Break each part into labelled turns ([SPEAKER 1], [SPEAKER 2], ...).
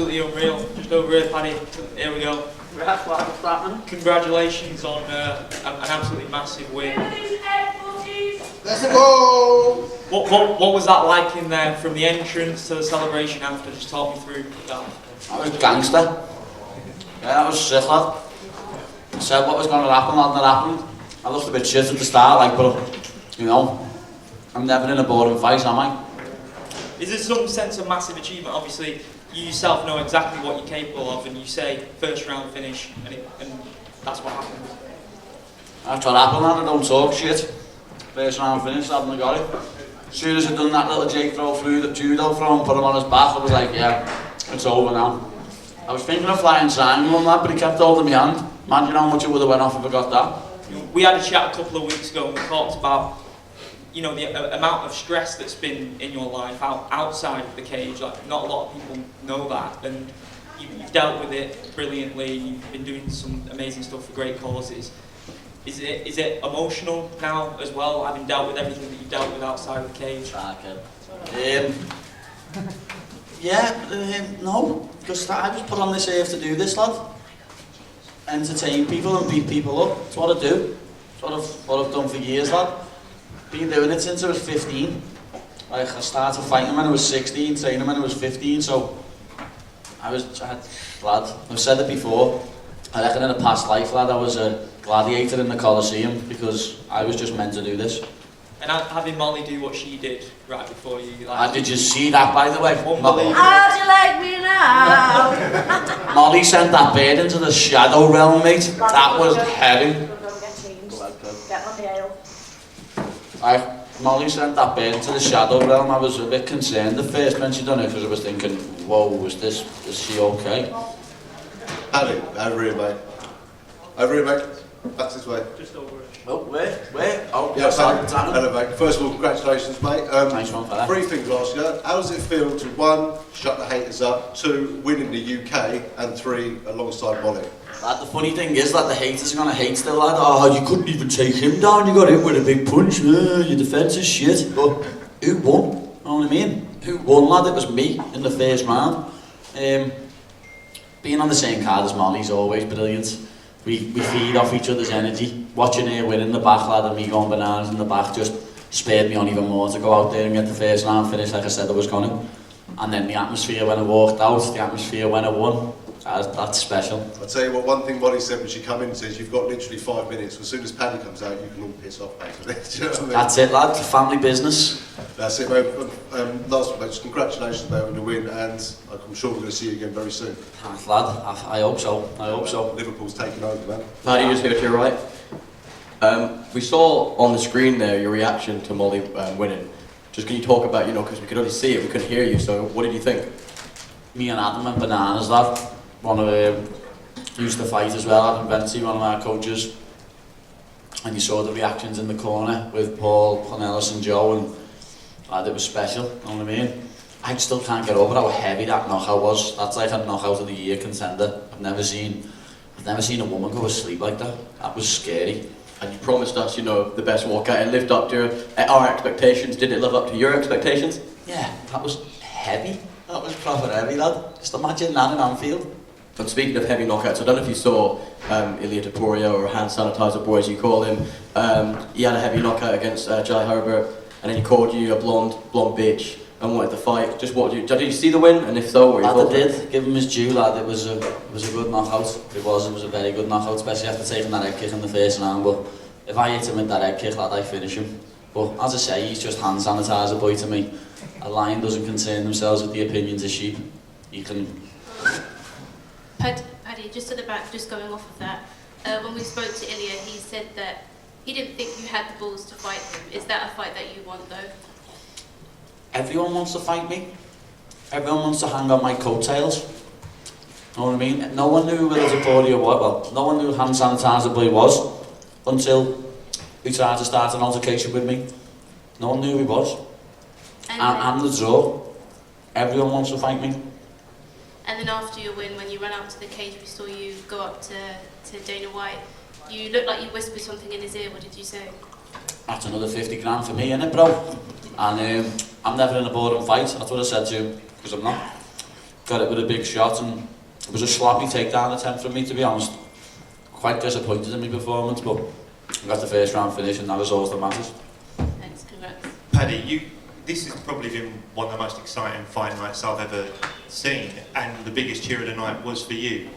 [SPEAKER 1] absolutely unreal. Just over here, Paddy. Here we go. Congratulations on an absolutely massive win.
[SPEAKER 2] Let's go!
[SPEAKER 1] What was that like in there, from the entrance to the celebration after? Just talk me through that.
[SPEAKER 3] That was gangster. Yeah, that was sick, lad. I said what was going to happen, and it happened. I looked a bit shit at the start, like, but, you know, I'm never in a boring fight, am I?
[SPEAKER 1] Is there some sense of massive achievement? Obviously, you yourself know exactly what you're capable of, and you say first round finish, and that's what happened.
[SPEAKER 3] That's what happened, lad. I don't talk shit. First round finish, I haven't got it. As soon as I'd done that little Jake throw through the judo throw and put him on his back, I was like, yeah, it's over now. I was thinking of flying triangle on that, but he kept holding my hand. Imagine how much it would have went off if I got that.
[SPEAKER 1] We had a chat a couple of weeks ago and we talked about, you know, the amount of stress that's been in your life outside of the cage. Like, not a lot of people know that, and you've dealt with it brilliantly. You've been doing some amazing stuff for great causes. Is it emotional now as well, having dealt with everything that you've dealt with outside of the cage?
[SPEAKER 3] No, because I was put on this earth to do this, lad. Entertain people and beat people up. That's what I do. That's what I've done for years, lad. Been doing it since I was 15. Like, I started fighting when I was 16, training when I was 15, so lad, I've said it before, I reckon in a past life, lad, I was a gladiator in the Colosseum because I was just meant to do this.
[SPEAKER 1] And having Molly do what she did right before you... Like,
[SPEAKER 3] did you see that, by the way?
[SPEAKER 1] Unbelievable.
[SPEAKER 4] How do you like me now?
[SPEAKER 3] Molly sent that bird into the shadow realm, mate. That was heavy.
[SPEAKER 4] Get my nail.
[SPEAKER 3] Molly sent that bird into the shadow realm. I was a bit concerned at first when she done it because I was thinking, whoa, is she okay?
[SPEAKER 2] Paddy, over here, mate. Over here, mate. Back this way.
[SPEAKER 1] Just over it.
[SPEAKER 3] Oh, where? Oh,
[SPEAKER 2] Yeah, hello, mate. First of all, congratulations, mate.
[SPEAKER 3] Nice one, fella.
[SPEAKER 2] 3 things to ask you. How does it feel to, 1, shut the haters up, 2, win in the UK, and 3, alongside Molly?
[SPEAKER 3] Lad, the funny thing is that the haters are going to hate still, lad. Oh, you couldn't even take him down, you got him with a big punch. Your defence is shit. But who won? You know what I mean? Who won, lad? It was me in the first round. Being on the same card as Molly's always brilliant. We feed off each other's energy. Watching her win in the back, lad, and me going bananas in the back just spurred me on even more to go out there and get the first round finish like I said I was going to. And then the atmosphere when I walked out, the atmosphere when I won, that's special.
[SPEAKER 2] I'll tell you what, one thing Molly said when she came in says you've got literally 5 minutes. As soon as Paddy comes out, you can all piss off, mate. Do you know what I mean?
[SPEAKER 3] That's it, lad. Family business.
[SPEAKER 2] That's it, mate. Last one, mate. Just congratulations, mate, on the win, and I'm sure we're going to see you again very soon.
[SPEAKER 3] Thanks, lad. I hope so. I hope so.
[SPEAKER 2] Liverpool's taking over, man.
[SPEAKER 5] Paddy, just here to your right. We saw on the screen there your reaction to Molly winning. Just can you talk about, you know, because we could only see it, we couldn't hear you, so what did you think?
[SPEAKER 3] Me and Adam went bananas, lad. One of them used to fight as well, Adam Benty, one of our coaches. And you saw the reactions in the corner with Paul, Cornelis and Joe, and lad, it was special, you know what I mean? I still can't get over how heavy that knockout was. That's like a knockout of the year contender. I've never seen a woman go to sleep like that. That was scary.
[SPEAKER 5] And you promised us, you know, the best walkout. It lived up to our expectations. Did it live up to your expectations?
[SPEAKER 3] Yeah, that was heavy. That was proper heavy, lad. Just imagine that in Anfield.
[SPEAKER 5] But speaking of heavy knockouts, I don't know if you saw Ilya Topuria, or hand sanitizer boy as you call him. He had a heavy knockout against Jai Herbert, and then he called you a blonde bitch and wanted to fight. Just what did you see the win? And if so, what
[SPEAKER 3] I did. Give him his due, lad. It was a good knockout. It was a very good knockout, especially after taking that head kick in the first round. But if I hit him with that head kick, lad, I finish him. But as I say, he's just hand sanitizer boy to me. A lion doesn't concern themselves with the opinions of sheep. You can.
[SPEAKER 6] Paddy, just at the back, just going off of that. When we spoke to Ilya, he said that he didn't think you had the balls to fight him. Is that a fight that you want, though?
[SPEAKER 3] Everyone wants to fight me. Everyone wants to hang on my coattails. Know what I mean? No one knew who Ilya Topuria was. Well, no one knew who hand sanitizer boy was until he tried to start an altercation with me. No one knew who he was. And the draw. Everyone wants to fight me.
[SPEAKER 6] And then after your win, when you ran out to the cage, we saw you go up to Dana White. You looked like you whispered something in his ear. What did you say?
[SPEAKER 3] That's another 50 grand for me, innit, bro? And I'm never in a boring fight. That's what I said to you, because I'm not. got it with a big shot, and it was a sloppy takedown attempt from me, to be honest. Quite disappointed in my performance, but I got the first round finish, and that was all that matters.
[SPEAKER 6] Thanks, congrats.
[SPEAKER 7] Paddy, this has probably been one of the most exciting fight nights I've ever seen, and the biggest cheer of the night was for you.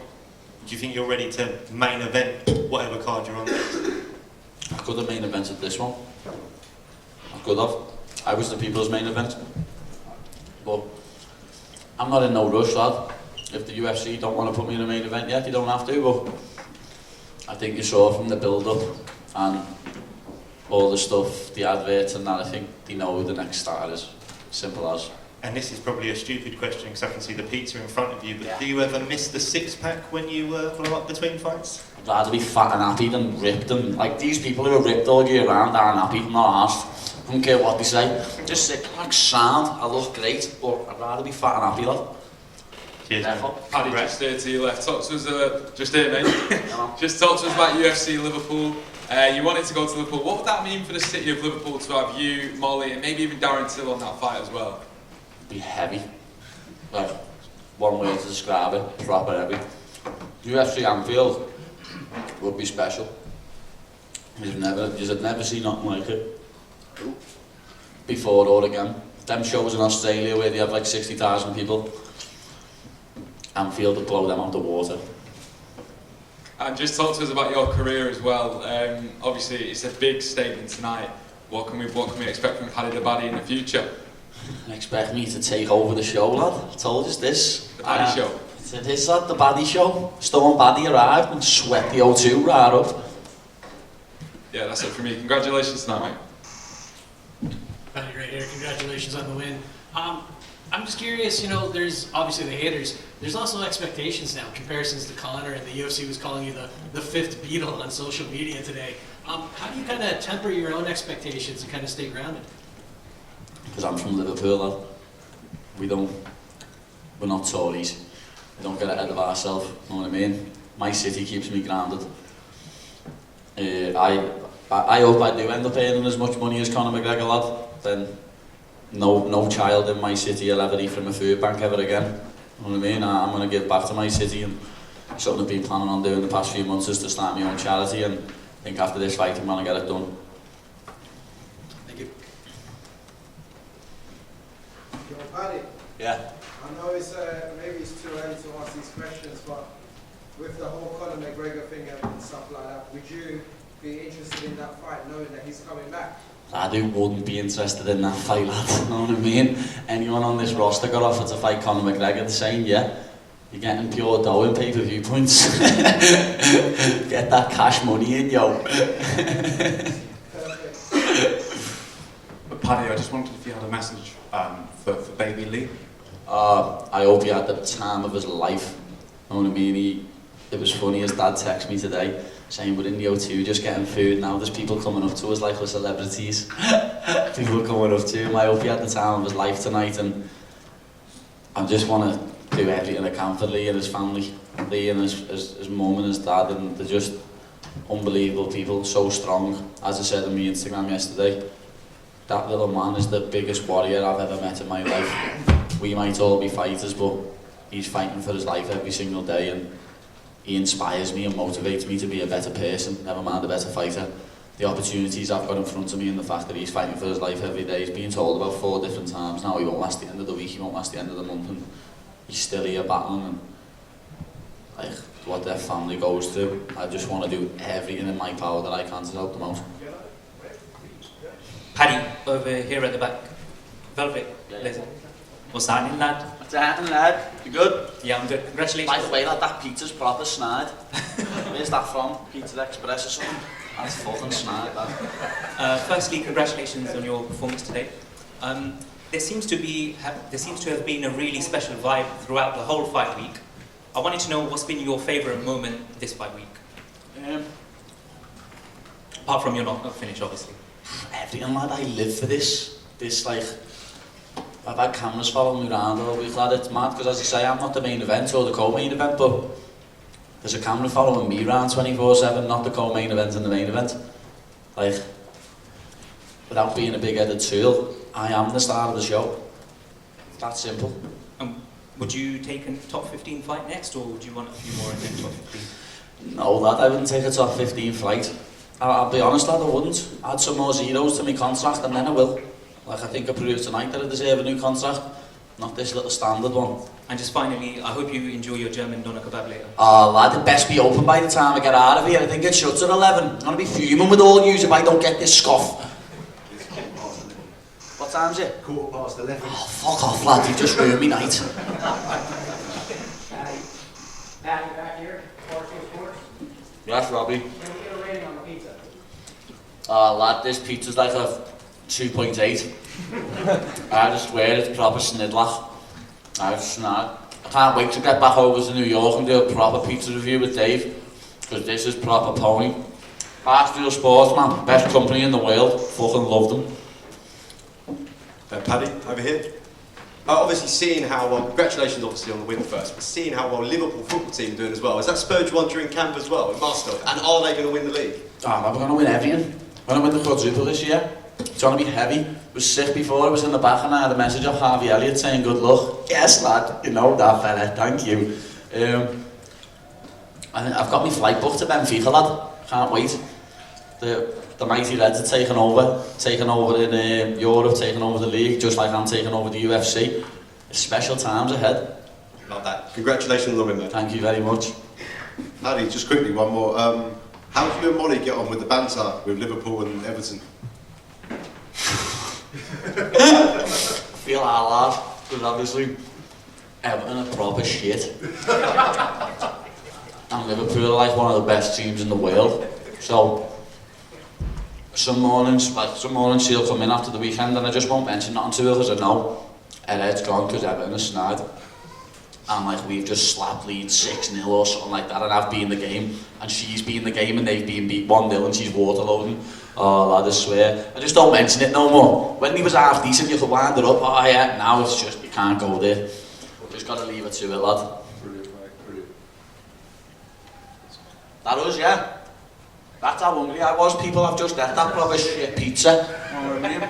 [SPEAKER 7] Do you think you're ready to main event whatever card you're on?
[SPEAKER 3] I could have main evented this one. I could have. I was the people's main event. But I'm not in no rush, lad. If the UFC don't want to put me in a main event yet, you don't have to, but I think you saw from the build-up and all the stuff, the adverts and that, I think they know who the next star is. Simple as.
[SPEAKER 7] And this is probably a stupid question because I can see the pizza in front of you, but
[SPEAKER 3] Yeah.
[SPEAKER 7] do you ever miss the six-pack when you blow up between fights?
[SPEAKER 3] I'd rather be fat and happy than ripped, and like these people who are ripped all year round aren't happy, not arsed. I don't care what they say. Just sit back, sound, I look great, but I'd rather be fat and happy, lad.
[SPEAKER 7] Cheers, man.
[SPEAKER 8] Paddy, just here to your left. Talk to us, just here, mate. Just talk to us about UFC Liverpool. You wanted to go to Liverpool. What would that mean for the city of Liverpool to have you, Molly, and maybe even Darren Till on that fight as well?
[SPEAKER 3] Be heavy. Like, one way to describe it, proper heavy. UFC Anfield would be special. You've never seen nothing like it. Before or again. Them shows in Australia where they have like 60,000 people. Anfield would blow them out the water.
[SPEAKER 8] And just talk to us about your career as well. Obviously, it's a big statement tonight. What can we expect from Paddy the Baddy in the future?
[SPEAKER 3] Expect me to take over the show, lad. I told you this.
[SPEAKER 8] The Paddy Show.
[SPEAKER 3] It is, lad, the Baddy Show. Stone Baddy arrived and swept the O2 right up.
[SPEAKER 8] Yeah, that's it for me. Congratulations tonight, mate.
[SPEAKER 9] Paddy right here, congratulations on the win. I'm just curious, there's obviously the haters, there's also expectations now, comparisons to Conor, and the UFC was calling you the fifth Beatle on social media today. How do you kind of temper your own expectations and kind of stay grounded?
[SPEAKER 3] Because I'm from Liverpool, lad. We're not Tories. We don't get ahead of ourselves, you know what I mean? My city keeps me grounded. I hope I do end up earning as much money as Conor McGregor, lad. Then no child in my city will ever eat from a food bank ever again. You know what I mean? I'm going to give back to my city, and something I've been planning on doing the past few months is to start my own charity, and I think after this fight I'm going to get it done.
[SPEAKER 9] Thank you.
[SPEAKER 10] Paddy,
[SPEAKER 3] Yeah.
[SPEAKER 10] I know maybe it's too early to ask these questions, but with the whole Conor McGregor thing and stuff like that, would you be interested in that fight knowing that he's coming back?
[SPEAKER 3] I wouldn't be interested in that fight, lad. You know what I mean? Anyone on this roster got offered to fight Conor McGregor, the same, yeah. You're getting pure dough in pay-per-view points. Get that cash money in, yo.
[SPEAKER 11] But Paddy, I just wondered if you had a message for baby Lee.
[SPEAKER 3] I hope he had the time of his life. You know what I mean? It was funny, his dad texted me today saying we're in the O2 just getting food now. There's people coming up to us like we're celebrities. People coming up to him. I hope he had the time of his life tonight, and I just want to do everything I can for Lee and his family. Lee and his mum and his dad, and they're just unbelievable people, so strong. As I said on my Instagram yesterday, that little man is the biggest warrior I've ever met in my life. We might all be fighters, but he's fighting for his life every single day, and he inspires me and motivates me to be a better person, never mind a better fighter. The opportunities I've got in front of me and the fact that he's fighting for his life every day, he's being told about 4 different times now he won't last the end of the week, he won't last the end of the month, and he's still here battling, and like what their family goes through. I just want to do everything in my power that I can to help them out.
[SPEAKER 12] Paddy, over here at the back. Velvet, listen. What's happening, lad?
[SPEAKER 3] What's happening, lad? You good?
[SPEAKER 12] Yeah, I'm good. Congratulations.
[SPEAKER 3] By the way, lad, that pizza's proper snide. Where's that from? Pizza Express or something? That's fucking snide, lad.
[SPEAKER 12] Firstly, congratulations on your performance today. There seems to have been a really special vibe throughout the whole fight week. I wanted to know what's been your favourite moment this fight week. Apart from your not finish, obviously.
[SPEAKER 3] Everything, lad, I live for this. Like, I've had cameras following me around all week, lad. It's mad, because as I say, I'm not the main event or the co-main event, but there's a camera following me around 24/7, not the co-main event and the main event. Like, without being a big-headed tool, I am the star of the show. It's that simple.
[SPEAKER 12] Would you take a top 15 fight next, or would you want a few more in the top 15?
[SPEAKER 3] No, lad, I wouldn't take a top 15 fight. I'll be honest, lad, I wouldn't. Add some more zeros to my contract and then I will. Like, I think I proved tonight that I deserve a new contract, not this little standard one.
[SPEAKER 12] And just finally, I hope you enjoy your German doner kebab later.
[SPEAKER 3] Oh, lad, it best be open by the time I get out of here. I think it shuts at 11. I'm gonna be fuming with all yous if I don't get this scoff. What time's it?
[SPEAKER 2] 11:15.
[SPEAKER 3] Oh, fuck off, lad, you just ruined me night.
[SPEAKER 10] Patty back here, Barstool Sports.
[SPEAKER 3] Yes, Robbie.
[SPEAKER 10] Can we get a rating on the pizza?
[SPEAKER 3] Oh, lad, this pizza's like a 2.8. I just swear it's proper snidlach. I can't wait to get back over to New York and do a proper pizza review with Dave, because this is proper pony. Barstool Sports, man, best company in the world. Fucking love them.
[SPEAKER 13] Paddy, over here. Obviously seeing how well, congratulations obviously on the win first, but seeing how well Liverpool football team are doing as well, has that spurred you on during camp as well, in Moscow? And are they going to win the league?
[SPEAKER 3] Oh, we're going to win everything. We're going to win the quadruple this year. It's going to be heavy. I was sick before, I was in the back and I had a message of Harvey Elliott saying good luck. Yes, lad, you know that fella, thank you. And I've got my flight booked to Benfica, lad. Can't wait. The mighty Reds are taking over in Europe, taking over the league, just like I'm taking over the UFC. It's special times ahead.
[SPEAKER 13] Love that. Congratulations on the win, mate.
[SPEAKER 3] Thank you very much.
[SPEAKER 2] Paddy, just quickly, one more. How do you and Molly get on with the banter with Liverpool and Everton?
[SPEAKER 3] I feel hard, because obviously Everton are proper shit. And Liverpool are like one of the best teams in the world. So some mornings she'll come in after the weekend and I just won't mention nothing to her because I know her head's gone because Everton is snide. And like we've just slapped Leeds 6-0 or something like that, and I've been the game and she's been the game and they've been beat 1-0 and she's waterloading. Oh lad, I swear. I just don't mention it no more. When he was half decent you could wind it up, oh yeah, now it's just, you can't go there. Just gotta leave it to it, lad.
[SPEAKER 2] Brilliant, mate, brilliant.
[SPEAKER 3] That was, yeah. That's how hungry I was. People have just ate that proper shit pizza. You know what I mean?